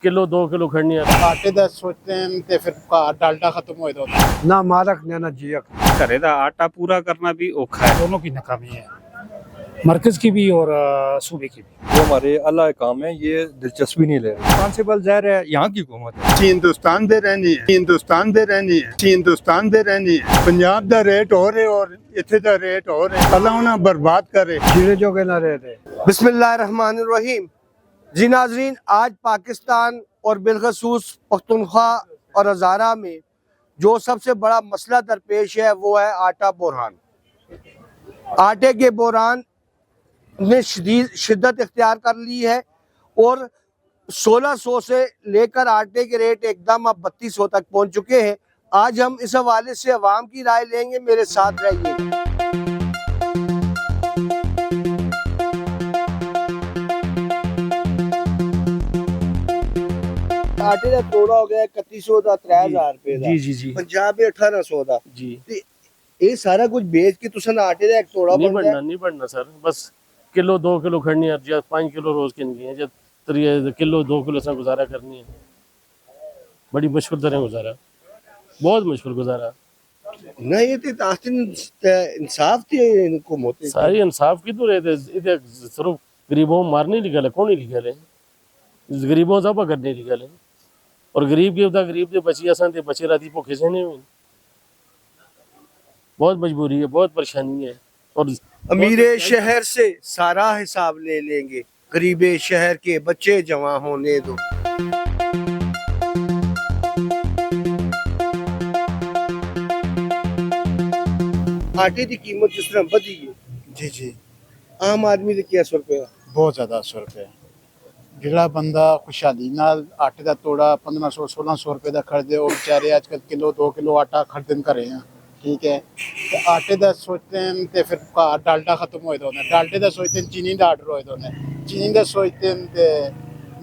Kilo 2 kilo खड़नी है। ਆਟੇ ਦਾ ਸੋਚਦੇ ਨੇ ਤੇ ਫਿਰ ਘਰ ਡਾਲਡਾ ਖਤਮ ਹੋ ਜਾਂਦਾ। ना मां रखने ना जी रखने। घरे दा आटा पूरा करना भी औखा है। दोनों की नाकामी है, मरकज की भी और सूबे की भी। जो हमारे अल्लाह के काम है ये दिलचस्पी नहीं ले रहे। रिस्पॉन्सिबल ज़ाहिर है यहाँ की हुकूमत है। हिंदुस्तान दे रहनी है, हिंदुस्तान दे रहनी है, हिंदुस्तान दे रहनी है। पंजाब दा रेट हो रहे और इत्थे दा रेट हो रहे। अल्लाह उन्हें बर्बाद करे। जीरे जो के ना रहे थे। बिस्मिल्लाहिर्रहमानिर्रहीम। जी नाजरीन, आज पाकिस्तान और बिलखसूस पख्तूनख्वा और हज़ारा में जो सबसे बड़ा मसला दरपेश है वो है आटा बहरान। आटे के बहरान ने शिद्दत इख्तियार कर ली है और 1600 से लेकर आटे के रेट एकदम अब 3200 तक पहुंच चुके हैं। आज हम इस हवाले से अवाम की राय लेंगे, मेरे साथ रहिए। आटे का तोड़ा हो गया 3100 का 3000 रुपए का। जी पंजाब में 1800 का। जी ये सारा कुछ बेच के तुसन आटे का एक तोड़ा नहीं बढ़ना सर, बस किलो 2 किलो खड़नी है या 5 किलो रोज की है या किलो 2 किलो से गुजारा करनी है। बड़ी मुश्किल तरह गुजारा, बहुत मुश्किल गुजारा। नहीं ये तो इंसाफ थी इनको मोते सारी इंसाफ की तो रहते इधर सिर्फ गरीबों को मारने निकले, कौन नहीं निकले, गरीबों जबा करने निकले। और गरीब के उदा गरीब के बची असन थे बचे राती भूखे से नहीं हुई। बहुत मजबूरी है, बहुत परेशानी है। और अमीर शहर से सारा हिसाब ले लेंगे, गरीबे शहर के बच्चे जवां होने दो। आटे की कीमत जिस तरह बढ़ी है, जी आम आदमी की क्या 100 रुपया ਬਹੁਤ ਜ਼ਿਆਦਾ 100 ਰੁਪਏ। ਜਿਹੜਾ ਬੰਦਾ ਖੁਸ਼ਹਾਲੀ ਨਾਲ ਆਟੇ ਦਾ ਤੋੜਾ 1500 1600 ਰੁਪਏ ਦਾ ਖਰੀਦੇ, ਉਹ ਵਿਚਾਰੇ ਅੱਜ ਕੱਲ੍ਹ ਕਿਲੋ 2 ਕਿਲੋ ਆਟਾ ਖਰੀਦਣ ਘਰੇ ਆ। ਠੀਕ ਹੈ, ਤੇ ਆਟੇ ਦਾ ਸੋਚਦੇ ਨੇ ਤੇ ਫਿਰ ਘਰ ਡਾਲਡਾ ਖਤਮ ਹੋਏ ਦੋਨੇ। ਡਾਲਡੇ ਦਾ ਸੋਚਦੇ ਨੇ ਚੀਨੀ ਦਾ ਆਰਡਰ ਹੋਏ ਦੋਨੇ। ਚੀਨੀ ਦਾ ਸੋਚਦੇ ਨੇ ਤੇ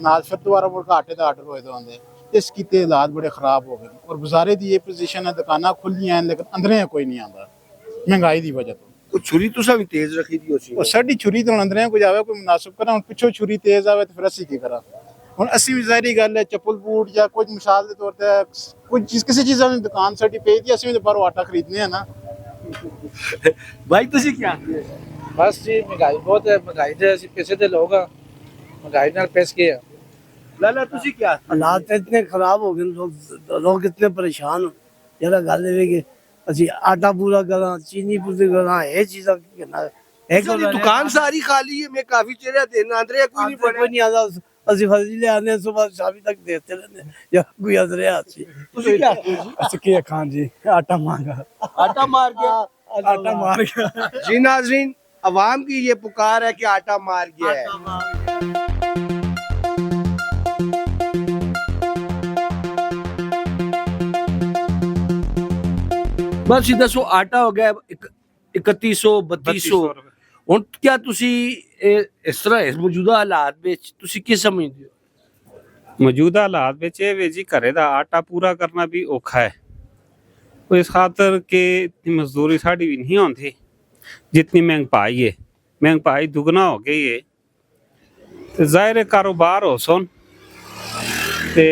ਨਾਲ ਫਿਰ ਦੁਬਾਰਾ ਮੁੜ ਕੇ ਆਟੇ ਦਾ ਆਰਡਰ ਹੋਏ ਦੋਨੇ। ਇਸ ਕੀਤੇ ਹਾਲਾਤ ਬੜੇ ਖਰਾਬ ਹੋ ਗਏ ਔਰ ਗੁਜ਼ਾਰੇ ਦੀ ਇਹ ਪੋਜੀਸ਼ਨ ਹੈ। ਦੁਕਾਨਾਂ ਖੁੱਲੀਆਂ ਲੇਕਿਨ ਅੰਦਰੇ ਕੋਈ ਨਹੀਂ ਆਉਂਦਾ ਮਹਿੰਗਾਈ ਦੀ ਵਜ੍ਹਾ ਤੋਂ। कुछ छुरी तो सब तेज रखी थी उसी ਉਹ ਸਾਡੀ ਛੁਰੀ ਤੋਂ ਅੰਦਰੇ ਕੋਈ ਜਾਵੇ ਕੋਈ ਮੁਨਾਸਬ ਕਰਾਂ। ਹੁਣ ਪਿੱਛੋਂ ਛੁਰੀ ਤੇਜ਼ ਆਵੇ ਤੇ ਫਿਰ ਅਸੀਂ ਕੀ ਕਰਾਂ। ਹੁਣ ਅਸੀਂ ਵੀ ਜ਼ਾਹਿਰੀ ਗੱਲ ਹੈ ਚੱਪਲ ਬੂਟ ਜਾਂ ਕੁਝ ਮਿਸਾਲ ਦੇ ਤੌਰ ਤੇ ਕੋਈ ਚੀਜ਼ ਕਿਸੇ ਚੀਜ਼ ਦੀ ਦੁਕਾਨ ਸਾਡੀ ਪਈ ਦੀ, ਅਸੀਂ ਵੀ ਬਾਹਰੋਂ ਆਟਾ ਖਰੀਦਨੇ ਆ ਨਾ। भाई तुसी क्या बस जी महंगाई बहुत है, महंगाई दे ਅਸੀਂ ਪੈਸੇ ਦੇ ਲੋਕ ਆ, महंगाई ਨਾਲ ਪੈਸ ਕੇ ਆ। लाला तुसी क्या हालात इतने खराब हो गए, लोग इतने परेशान हो। जरा गल है कि ਅਸੀਂ आटा पूरा करा, चीनी पूरी करा, ये चीज़ दुकान सारी खाली है। मैं काफी चेहरा देना अंदर कोई नहीं कोई नहीं आता। ਅਸੀਂ ਫਰਜ਼ੀ ਲੈ ਆਨੇ ਸੁਬਹ ਸ਼ਾਮੀ ਤੱਕ ਦੇਤੇ ਰਹਿੰਦੇ ਜਾਂ ਕੋਈ ਅਜ਼ਰੇ ਆਸੀ। तुसी क्या ਅਸੀਂ ਕੀ ਖਾਂ ਜੀ, ਆਟਾ ਮਾਂਗਾ, आटा मार गया। ਆਟਾ ਮਾਰ ਗਿਆ। जी नाजरीन, अवाम की ये पुकार है कि आटा मार गया है। बस दसो आटा हो गया 3100 3200। ਹੁਣ क्या ਤੁਸੀਂ ਇਸ ਤਰ੍ਹਾਂ ਇਸ ਮੌਜੂਦਾ ਹਾਲਾਤ ਵਿੱਚ ਤੁਸੀਂ ਕੀ ਸਮਝਦੇ ਹੋ? मौजूदा हालात ਵਿੱਚ ਇਹ ਵੇ ਜੀ ਘਰੇ ਦਾ ਆਟਾ ਪੂਰਾ ਕਰਨਾ ਵੀ ਔਖਾ ਹੈ। ਉਹ ਇਸ ਖਾਤਰ ਕਿ ਇਤਨੀ ਮਜ਼ਦੂਰੀ ਸਾਡੀ ਵੀ ਨਹੀਂ ਹੁੰਦੀ ਜਿਤਨੀ ਮਹਿੰਗਾਈ ਹੈ। ਮਹਿੰਗਾਈ ਦੁਗਣਾ ਹੋ ਗਈ ਹੈ ਤੇ ਜ਼ਾਹਿਰ ਕਾਰੋਬਾਰ ਹੋ ਸੁਣ ਤੇ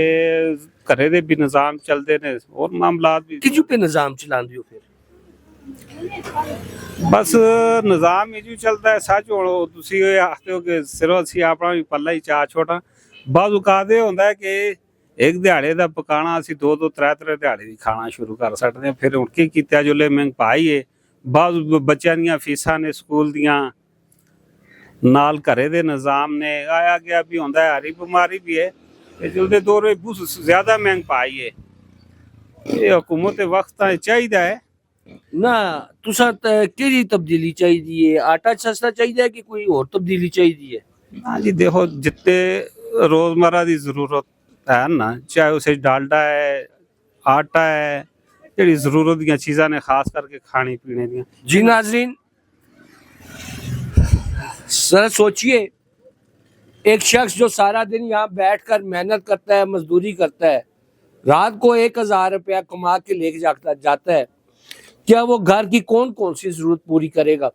ਘਰੇ ਦੇ ਵੀ ਨਿਜ਼ਾਮ ਚੱਲਦੇ ਨੇ ਹੋਰ ਮਾਮਲਾਤ ਵੀ ਕਿਜੂ पे ਨਿਜ਼ਾਮ ਚਲਾਉਂਦੇ ਹੋ ਫਿਰ? ਬਸ ਨਿਜ਼ਾਮ ਇਹ ਜੋ ਚੱਲਦਾ ਹੈ। ਸੱਚ ਹੁਣ ਤੁਸੀਂ ਇਹ ਆਖਦੇ ਹੋ ਕਿ ਸਿਰੋਂ ਅਸੀਂ ਆਪਣਾ ਵੀ ਪੱਲਾ ਹੀ ਚਾ ਛੋਟਾ। ਬਾਜ਼ੂ ਕਾਦੇ ਹੁੰਦਾ ਕਿ ਇੱਕ ਦਿਹਾੜੇ ਦਾ ਪਕਾਣਾ ਅਸੀਂ 2-2 3-3 ਦਿਹਾੜੇ ਵੀ ਖਾਣਾ ਸ਼ੁਰੂ ਕਰ ਸਕਦੇ ਹਾਂ। ਫਿਰ ਹੁਣ ਕੀ ਕੀਤਾ ਜੁਲੇ ਮਹਿੰਗਾਈ ਹੈ, ਬਾਜ਼ੂ ਬੱਚਿਆਂ ਦੀਆਂ ਫੀਸਾਂ ਨੇ ਸਕੂਲ ਦੀਆਂ, ਨਾਲ ਘਰੇ ਦੇ ਨਿਜ਼ਾਮ ਨੇ ਆਇਆ ਗਿਆ ਵੀ ਹੁੰਦਾ ਹੈ। ਹਰੀ ਬਿਮਾਰੀ ਵੀ ਹੈ ਤੇ ਜੁਲਦੇ ਦੌਰ ਵਿੱਚ ਬਹੁਤ ਜ਼ਿਆਦਾ ਮਹਿੰਗਾਈ ਹੈ। ਇਹ हुकूमत वक्त चाहिए है ना तुसा केड़ी तब्दीली चाहिए है? आटा सस्ता चाहिए कि कोई और तब्दीली चाहिए है? हाँ जी देखो, जितने रोजमर्रा की जरूरत है ना, चाहे उसे डालडा है, आटा है, जी जरूरत दी चीज़ा ने खास करके खाने पीने दी। जी नाजरीन, सर सोचिए, एक शख्स जो सारा दिन यहाँ बैठकर मेहनत करता है, मजदूरी करता है, रात को 1000 रुपया कमा के लेके जाता है, क्या वो घर की कौन कौन सी जरूरत पूरी करेगा?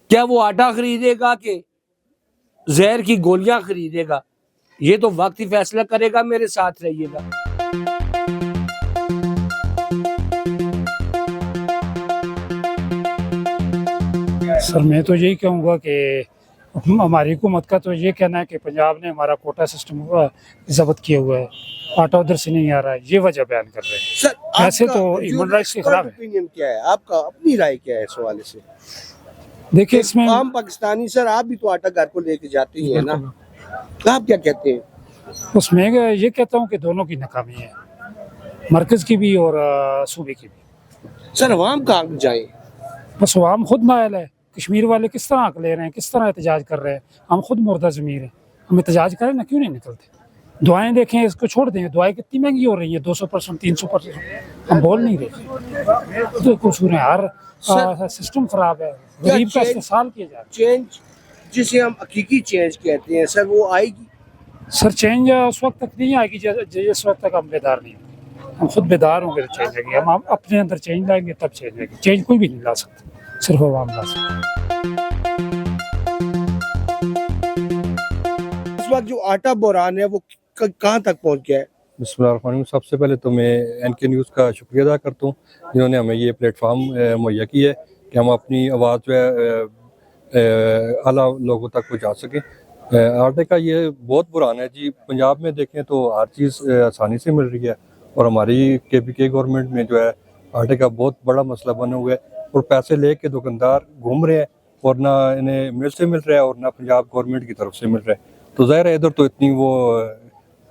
क्या वो आटा खरीदेगा कि जहर की गोलियां खरीदेगा? ये तो वक्त ही फैसला करेगा, मेरे साथ रहिएगा। सर मैं तो यही कहूँगा कि हमारी हुकूमत का तो ये कहना है कि पंजाब ने हमारा कोटा सिस्टम जब्त किया हुआ है, आटा उधर से नहीं आ रहा है, ये वजह बयान कर रहे हैं। सर वैसे तो ह्यूमन राइट्स के खिलाफ है। ओपिनियन क्या है आपका, अपनी राय क्या है इस हवाले से? देखिए इसमें आम पाकिस्तानी, सर आप भी तो आटा घर को लेके जाते ही है ना, आप क्या कहते हैं? उसमें ये कहता हूँ कि दोनों की नाकामी है, मरकज की भी और सूबे की भी। सर अवाम कहाँ जाए? बस आवाम खुद नायल है। कश्मीर वाले किस तरह हक ले रहे हैं, किस तरह एहतजाज कर रहे हैं। हम खुद मुर्दा ज़मीर हैं, हम एहतजाज करें ना, क्यों नहीं निकलते। दुआएं देखें, इसको छोड़ दें, दुआएं कितनी महंगी हो रही है, 200%, 300%। हम बोल नहीं रहे तो कसूर है, हर सिस्टम खराब है, गरीब का इस्तेसाल किया जा रहा है। चेंज जिसे हम हकीकी चेंज कहते हैं सर, वो आएगी? सर चेंज उस वक्त तक नहीं आएगी जिस वक्त तक हम बेदार नहीं होंगे। हम खुद बेदार होंगे तो चेंज आएगी। हम अपने अंदर चेंज लाएंगे तब चेंज आएगी। चेंज कोई भी नहीं ला सकता, सिर्फ आवाम ला सकता। इस वक्त जो आटा बहरान है वो कहाँ तक पहुँच गया है? बिस्मिल्लाहिर्रहमानिर्रहीम। सबसे पहले तो मैं एनके न्यूज़ का शुक्रिया अदा करता हूँ जिन्होंने हमें ये प्लेटफार्म मुहैया की है कि हम अपनी आवाज़ जो है आला लोगों तक पहुँचा सकें। आटे का ये बहुत बुरान है जी। पंजाब में देखें तो हर चीज़ आसानी से मिल रही है और हमारी KPK गवर्नमेंट में जो है आटे का बहुत बड़ा मसला बना हुआ है और पैसे ले के दुकानदार घूम रहे हैं और ना इन्हें मिल से मिल रहा है और ना पंजाब गवर्नमेंट की तरफ से मिल रहा है। तो ज़ाहिर है इधर तो इतनी वो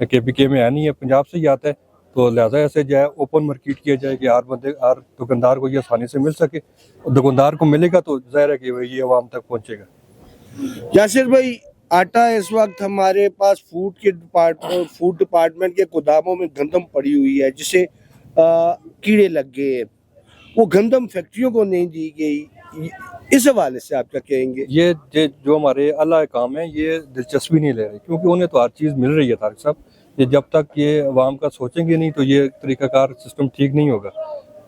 KPK में है नहीं है, पंजाब से ही आता है। तो लिहाजा ऐसे जो है ओपन मार्केट किया जाए कि हर दुकानदार को ये आसानी से मिल सके और दुकानदार को मिलेगा तो ज़ाहिर है कि ये आवाम तक पहुँचेगा। यासिर भाई, आटा इस वक्त हमारे पास फूड डिपार्टमेंट के गोदामों में गंदम पड़ी हुई है जिसे कीड़े लग गए हैं, वो गंदम फैक्ट्रियों को नहीं दी गई। इस हवाले से आप क्या कहेंगे? ये जो हमारे अल्लाह काम है ये दिलचस्पी नहीं ले रहे क्योंकि उन्हें तो हर चीज़ मिल रही है तारिक साहब। ये जब तक ये अवाम का सोचेंगे नहीं तो ये तरीक़ाकार सिस्टम ठीक नहीं होगा।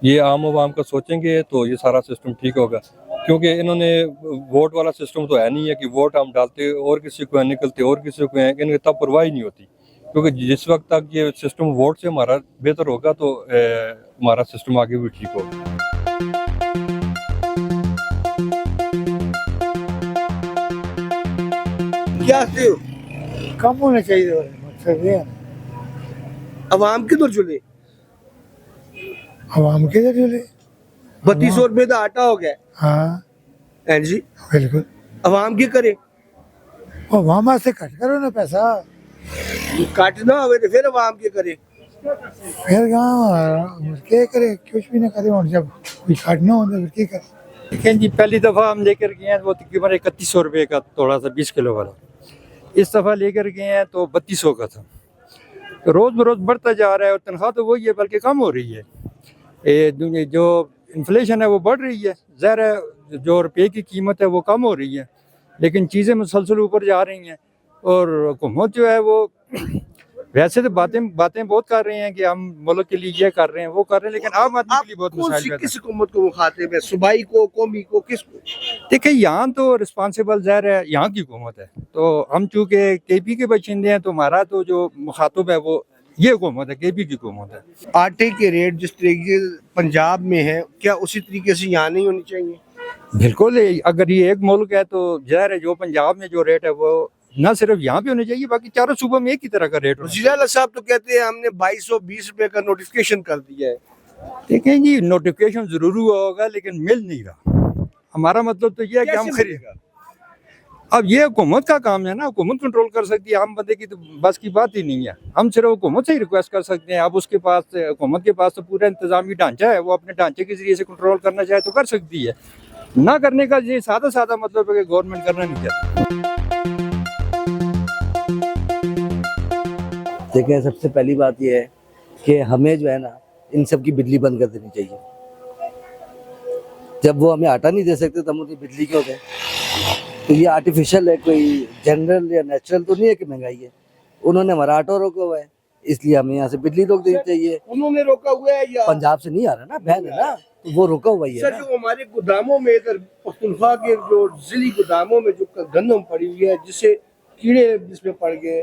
ये आम अवाम का सोचेंगे तो ये सारा सिस्टम ठीक होगा क्योंकि इन्होंने वोट वाला सिस्टम तो है नहीं है कि वोट हम डालते और किसी को निकलते और किसी को हैं, इनकी तब परवाह ही नहीं होती क्योंकि जिस वक्त तक ये सिस्टम वोट से हमारा बेहतर होगा तो हमारा सिस्टम आगे भी ठीक होगा। क्या कम होने चाहिए, अवाम किधर चले? आवाम के लिए 3200 रुपए का आटा हो गया। हाँ हैं जी, बिल्कुल। अवाम की करे? आवाम से कट करो ना पैसा, कट ना हो तो फिर अवाम की करे? फिर गाँव क्या करे, कुछ भी ना करे। और जब कोई कट ना हो तो फिर क्या करे। लेकिन जी पहली दफ़ा हम लेकर गए हैं वो तकरीबन 3100 रुपये का थोड़ा सा 20 किलो वाला। इस दफ़ा लेकर गए हैं तो 3200 का था। तो रोज़ बरोज़ बढ़ता जा रहा है और तनख्वाह तो वही है बल्कि कम हो रही है। जो इन्फ्लेशन है वो बढ़ रही है, ज़ाहिर है जो रुपये की कीमत है वो कम हो रही है लेकिन चीज़ें मुसलसल ऊपर जा रही हैं। और हुकूमत जो है वो वैसे तो बातें बहुत कर रहे हैं कि हम मुल्क के लिए ये कर रहे हैं वो कर रहे हैं, लेकिन आम आदमी के लिए बहुत मसाइल पैदा। किस हुकूमत को मुखातिब है, सूबाई को, कौमी को, किसको? देखिए यहाँ तो रिस्पांसिबल ज़ाहिर है यहाँ की हुकूमत है। तो हम चूँकि KP के बशिंदे हैं तो हमारा तो जो मुखातिब है वो ये हुकूमत है, KP की हुकूमत है। आटे के रेट जिस तरीके पंजाब में है, क्या उसी तरीके से यहाँ नहीं होनी चाहिए? बिल्कुल, अगर ये एक मुल्क है तो ज़ाहिर है जो पंजाब में जो रेट है वो ना सिर्फ यहाँ पे होने चाहिए बल्कि चारों सूबों में एक ही तरह का रेट होना चाहिए। वज़ीर साहब तो कहते हैं हमने 2220 रुपए का नोटिफिकेशन कर दिया है। देखें जी, नोटिफिकेशन जरूर हुआ होगा लेकिन मिल नहीं रहा। हमारा मतलब तो ये है कि हम खरीद, अब ये हुकूमत का काम है ना, हुकूमत कंट्रोल कर सकती है, आम बंदे की तो बस की बात ही नहीं है। हम सिर्फ हुकूमत से ही रिक्वेस्ट कर सकते हैं। अब उसके पास, हुकूमत के पास तो पूरा इंतजामी ढांचा है, वो अपने ढांचे के जरिए से कंट्रोल करना चाहे तो कर सकती है। ना करने का ये सादा मतलब है कि गवर्नमेंट करना नहीं चाहती। देखिए, सबसे पहली बात यह है कि हमें जो है ना इन सब की बिजली बंद कर देनी चाहिए। जब वो हमें आटा नहीं दे सकते तो हम उन्हें बिजली क्यों दें? तो ये आर्टिफिशियल है, कोई जनरल या नेचुरल तो नहीं है कि महंगाई है। उन्होंने हमारा आटा रोका हुआ है इसलिए हमें यहाँ से बिजली रोक देनी चाहिए। उन्होंने रोका हुआ है या पंजाब से नहीं आ रहा ना, बहन है ना, तो वो रोका हुआ ही है सर। ना। जो हमारे गोदामों में इधर पख्तूनख्वा के जो जिली गोदामों में जो गंदम पड़ी हुई है जिससे कीड़े जिसमें पड़ गए,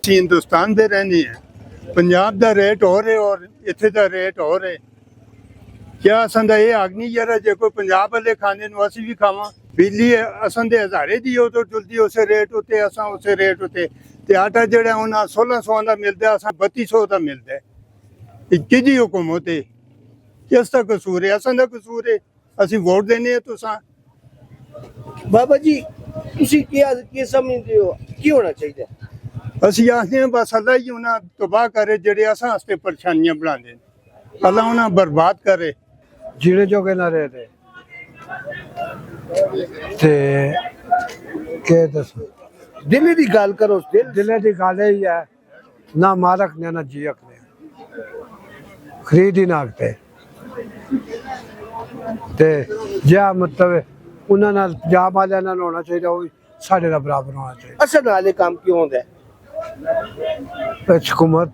ਅਸੀਂ ਹਿੰਦੁਸਤਾਨ ਦੇ ਰਹਿੰਦੇ ਹਾਂ, ਪੰਜਾਬ ਦਾ ਰੇਟ ਹੋ ਰਿਹਾ ਔਰ ਇੱਥੇ ਦਾ ਰੇਟ ਹੋ ਰਿਹਾ। ਕਿਆ ਅਸਾਂ ਦਾ ਇਹ ਹੱਕ ਨਹੀਂ ਯਾਰ ਜੇ ਕੋਈ ਪੰਜਾਬ ਵਾਲੇ ਖਾਣੇ ਨੂੰ ਅਸੀਂ ਵੀ ਖਾਵਾਂ। ਬਿਜਲੀ ਅਸਾਂ ਦੇ ਹਜ਼ਾਰੇ ਦੀ ਉਹ ਤੋਂ ਜੁਲਦੀ ਉਸੇ ਰੇਟ ਉਤੇ, ਅਸਾਂ ਉਸੇ ਰੇਟ ਉਤੇ, ਤੇ ਆਟਾ ਜਿਹੜਾ ਉਹਨਾਂ 1600 ਦਾ ਮਿਲਦਾ ਅਸਾਂ 3200 ਦਾ ਮਿਲਦਾ। ਇਹ ਕਿਹਦੀ ਹੁਕੂਮਤ ਹੈ? ਕਿਸ ਦਾ ਕਸੂਰ ਹੈ? ਅਸਾਂ ਦਾ ਕਸੂਰ ਹੈ, ਅਸੀਂ ਵੋਟ ਦੇਣੇ ਆ ਤੁਸਾਂ। ਬਾਬਾ ਜੀ ਤੁਸੀਂ ਕੀ ਸਮਝਦੇ ਹੋ ਕੀ ਹੋਣਾ ਚਾਹੀਦਾ? ਅਸੀਂ ਆਖਦੇ ਹਾਂ ਬਸ ਅੱਲਾ ਹੀ ਉਹਨਾਂ ਤਬਾਹ ਕਰੇ ਜਿਹੜੇ ਅਸਾਂ ਵਾਸਤੇ ਪਰੇਸ਼ਾਨੀਆਂ ਬਣਾਉਂਦੇ ਨੇ। ਅੱਲਾ ਉਹਨਾਂ ਬਰਬਾਦ ਕਰੇ। जीने जोगे ना रहे थे ते के दस दिल्ली दी गल करो, दिले की गल ही है, ना मारक ने ना जियक ने खरीद ही ना आखते ते जा मतलब उन्होंने पंजाब वाले नाल होना चाहिए, वो भी साढ़े दा बराबर होना चाहिए। असर नाले काम क्यों होंदा है? हुकूमत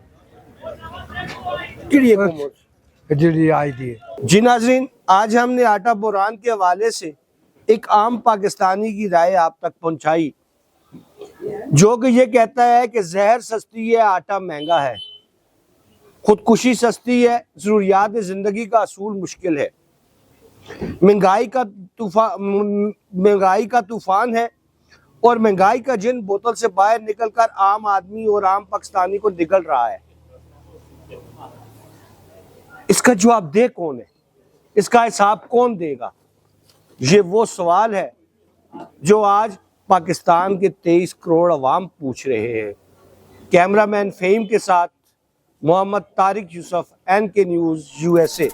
किहड़ी हुकूमत जी आई थी। जी नाजरीन, आज हमने आटा बुरहान के हवाले से एक आम पाकिस्तानी की राय आप तक पहुंचाई, जो कि ये कहता है कि जहर सस्ती है, आटा महंगा है, खुदकुशी सस्ती है, जरूरियात जिंदगी का असूल मुश्किल है, महंगाई का तूफान है और महंगाई का जिन बोतल से बाहर निकलकर आम आदमी और आम पाकिस्तानी को निगल रहा है। इसका जवाबदेह कौन है? इसका हिसाब कौन देगा? ये वो सवाल है जो आज पाकिस्तान के 23 करोड़ अवाम पूछ रहे हैं। कैमरामैन फ़हीम के साथ Mohammad Tariq Yusuf, NK news USA।